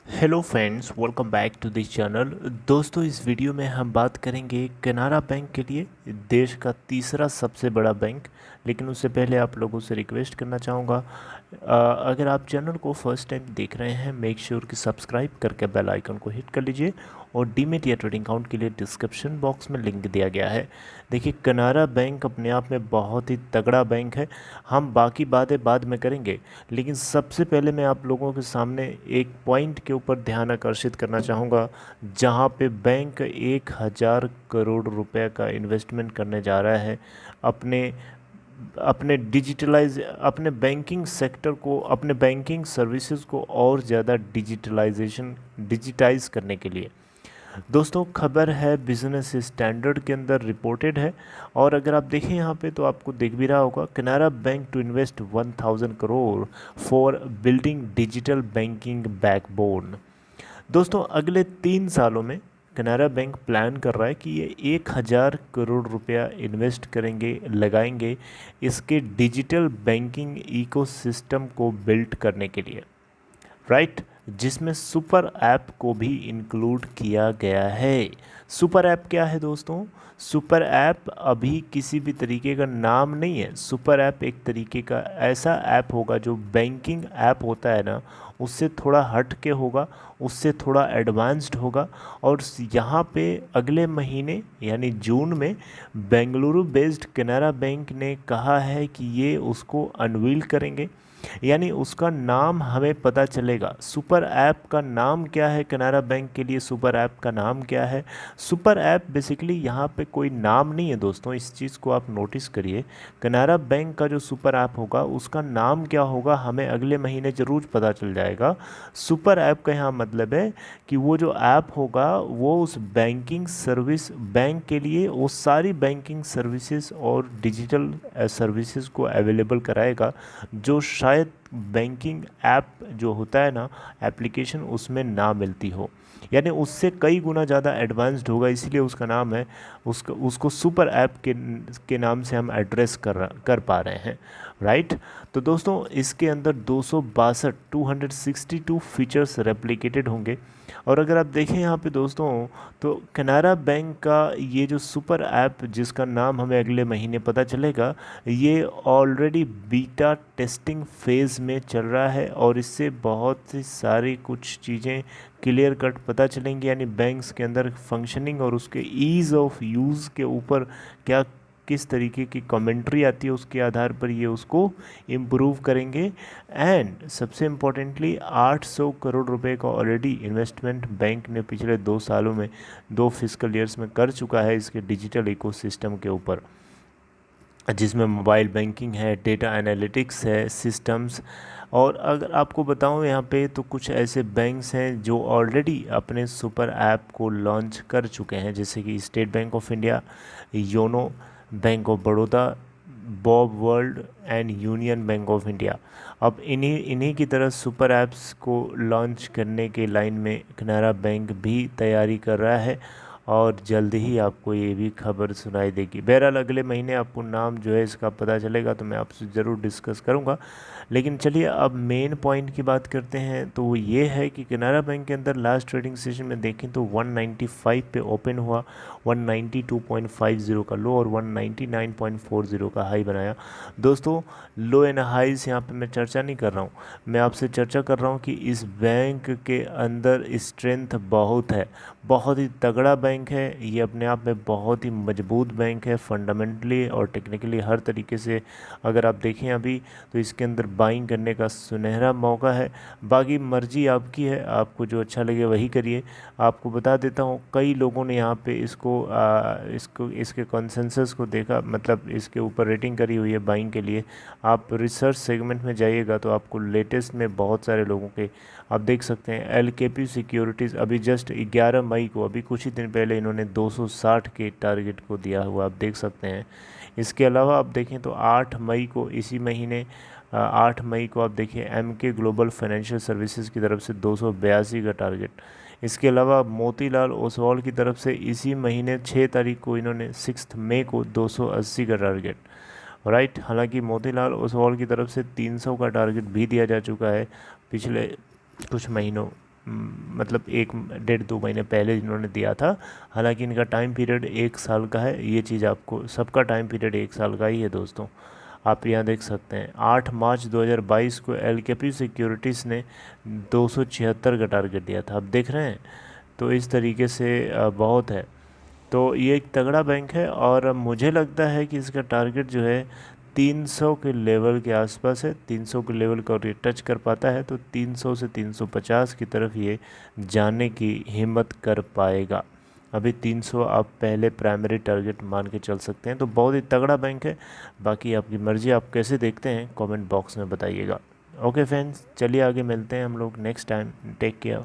Hello friends, welcome back to this channel. दोस्तों, इस video में हम बात करेंगे केनरा बैंक के लिए, देश का तीसरा सबसे बड़ा बैंक। लेकिन उससे पहले आप लोगों से रिक्वेस्ट करना चाहूँगा, अगर आप चैनल को फर्स्ट टाइम देख रहे हैं, मेक श्योर कि सब्सक्राइब करके बेल आइकन को हिट कर लीजिए। और डीमेट या ट्रेडिंग अकाउंट के लिए डिस्क्रिप्शन बॉक्स में लिंक दिया गया है। देखिए, केनरा बैंक अपने आप में बहुत ही तगड़ा बैंक है। हम बाकी बातें बाद में करेंगे, लेकिन सबसे पहले मैं आप लोगों के सामने एक पॉइंट के ऊपर ध्यान आकर्षित करना चाहूँगा, जहाँ पे बैंक 1,000 करोड़ रुपए का इन्वेस्टमेंट करने जा रहा है अपने अपने बैंकिंग सेक्टर को, अपने बैंकिंग सर्विसेज को और ज़्यादा डिजिटाइज करने के लिए। दोस्तों, खबर है बिजनेस स्टैंडर्ड के अंदर रिपोर्टेड है। और अगर आप देखें यहाँ पे तो आपको दिख भी रहा होगा, Canara bank to invest 1,000 crore for building digital banking backbone. दोस्तों, अगले 3 सालों में केनरा बैंक प्लान कर रहा है कि ये 1,000 करोड़ रुपया इन्वेस्ट करेंगे, लगाएंगे इसके डिजिटल बैंकिंग इकोसिस्टम को बिल्ड करने के लिए, राइट, जिसमें सुपर ऐप को भी इंक्लूड किया गया है। सुपर ऐप क्या है दोस्तों? सुपर ऐप अभी किसी भी तरीके का नाम नहीं है। सुपर ऐप एक तरीके का ऐसा ऐप होगा जो बैंकिंग ऐप होता है ना, उससे थोड़ा हट के होगा, उससे थोड़ा एडवांस्ड होगा। और यहाँ पे अगले महीने यानी जून में बेंगलुरु बेस्ड केनरा बैंक ने कहा है कि ये उसको अनवील करेंगे, यानी उसका नाम हमें पता चलेगा। सुपर ऐप का नाम क्या है? केनरा बैंक के लिए सुपर ऐप का नाम क्या है? सुपर ऐप बेसिकली यहाँ पे कोई नाम नहीं है दोस्तों, इस चीज़ को आप नोटिस करिए। केनरा बैंक का जो सुपर ऐप होगा उसका नाम क्या होगा हमें अगले महीने ज़रूर पता चल जाएगा। सुपर ऐप का यहाँ मतलब है कि वो जो ऐप होगा वो उस बैंकिंग सर्विस, बैंक के लिए वो सारी बैंकिंग सर्विसेज और डिजिटल सर्विसेज को अवेलेबल कराएगा, जो शायद बैंकिंग ऐप जो होता है ना, एप्लीकेशन, उसमें ना मिलती हो। यानी उससे कई गुना ज़्यादा एडवांस्ड होगा, इसीलिए उसका नाम है, उसको सुपर ऐप के नाम से हम एड्रेस कर पा रहे हैं, राइट। तो दोस्तों, इसके अंदर 262 फीचर्स रेप्लिकेटेड होंगे। और अगर आप देखें यहाँ पे दोस्तों, तो केनरा बैंक का ये जो सुपर ऐप जिसका नाम हमें अगले महीने पता चलेगा, ये ऑलरेडी बीटा टेस्टिंग फेज़ में चल रहा है। और इससे बहुत सी सारी कुछ चीज़ें क्लियर कट पता चलेंगी, यानी बैंक्स के अंदर फंक्शनिंग और उसके ईज़ ऑफ यूज़ के ऊपर क्या किस तरीके की कमेंट्री आती है, उसके आधार पर ये उसको इम्प्रूव करेंगे। एंड सबसे इम्पोर्टेंटली 800 करोड़ रुपए का ऑलरेडी इन्वेस्टमेंट बैंक ने पिछले 2 सालों में, 2 फिजिकल ईयर्स में कर चुका है इसके डिजिटल इकोसिस्टम के ऊपर, जिसमें मोबाइल बैंकिंग है, डेटा एनालिटिक्स है, सिस्टम्स। और अगर आपको बताऊं यहाँ पे, तो कुछ ऐसे बैंक्स हैं जो ऑलरेडी अपने सुपर ऐप को लॉन्च कर चुके हैं, जैसे कि state bank of India, YONO, bank of Baroda, Bob world and union bank of India. अब इन्हीं इन्हीं की तरह सुपर ऐप्स को लॉन्च करने के लाइन में केनरा बैंक भी तैयारी कर रहा है, और जल्द ही आपको ये भी खबर सुनाई देगी। बहरहाल अगले महीने आपको नाम जो है इसका पता चलेगा, तो मैं आपसे ज़रूर डिस्कस करूँगा। लेकिन चलिए अब मेन पॉइंट की बात करते हैं, तो वो ये है कि केनरा बैंक के अंदर लास्ट ट्रेडिंग सेशन में देखें तो 195 पे ओपन हुआ, 192.50 का लो और 199.40 का हाई बनाया। दोस्तों, लो एंड हाईज यहाँ पे मैं चर्चा नहीं कर रहा हूँ, मैं आपसे चर्चा कर रहा हूँ कि इस बैंक के अंदर स्ट्रेंथ बहुत है, बहुत ही तगड़ा बैंक है ये, अपने आप में बहुत ही मजबूत बैंक है, फंडामेंटली और टेक्निकली हर तरीके से। अगर आप देखें अभी, तो इसके अंदर बाइंग करने का सुनहरा मौका है। बाकी मर्जी आपकी है, आपको जो अच्छा लगे वही करिए। आपको बता देता हूँ, कई लोगों ने यहाँ पे इसके कॉन्सेंसस को देखा, मतलब इसके ऊपर रेटिंग करी हुई है बाइंग के लिए। आप रिसर्च सेगमेंट में जाइएगा तो आपको लेटेस्ट में बहुत सारे लोगों के आप देख सकते हैं। एलकेपी सिक्योरिटीज़ अभी जस्ट 11 मई को, अभी कुछ ही दिन पहले इन्होंने 260 के टारगेट को दिया हुआ, आप देख सकते हैं। इसके अलावा आप देखें तो 8 मई को, इसी महीने 8 मई को आप देखिए एमके ग्लोबल फाइनेंशियल सर्विसेज की तरफ से 282 का टारगेट। इसके अलावा मोतीलाल ओसवाल की तरफ से इसी महीने 6 तारीख को इन्होंने 6 मई को 280 का टारगेट, राइट। हालांकि मोतीलाल ओसवाल की तरफ से 300 का टारगेट भी दिया जा चुका है पिछले कुछ महीनों मतलब 1 1.5 2 महीने पहले इन्होंने दिया था। हालांकि इनका टाइम पीरियड 1 साल का है, ये चीज़ आपको, सबका टाइम पीरियड 1 साल का ही है दोस्तों। आप यहाँ देख सकते हैं 8 मार्च 2022 को एलकेपी सिक्योरिटीज़ ने 276 का टारगेट दिया था, आप देख रहे हैं। तो इस तरीके से बहुत है। तो ये एक तगड़ा बैंक है और मुझे लगता है कि इसका टारगेट जो है 300 के लेवल के आसपास है। 300 के लेवल का और ये टच कर पाता है तो 300 से 350 की तरफ ये जाने की हिम्मत कर पाएगा। अभी 300 आप पहले प्राइमरी टारगेट मान के चल सकते हैं। तो बहुत ही तगड़ा बैंक है। बाकी आपकी मर्ज़ी, आप कैसे देखते हैं कमेंट बॉक्स में बताइएगा। ओके फ्रेंड्स, चलिए आगे मिलते हैं हम लोग नेक्स्ट टाइम। Take care.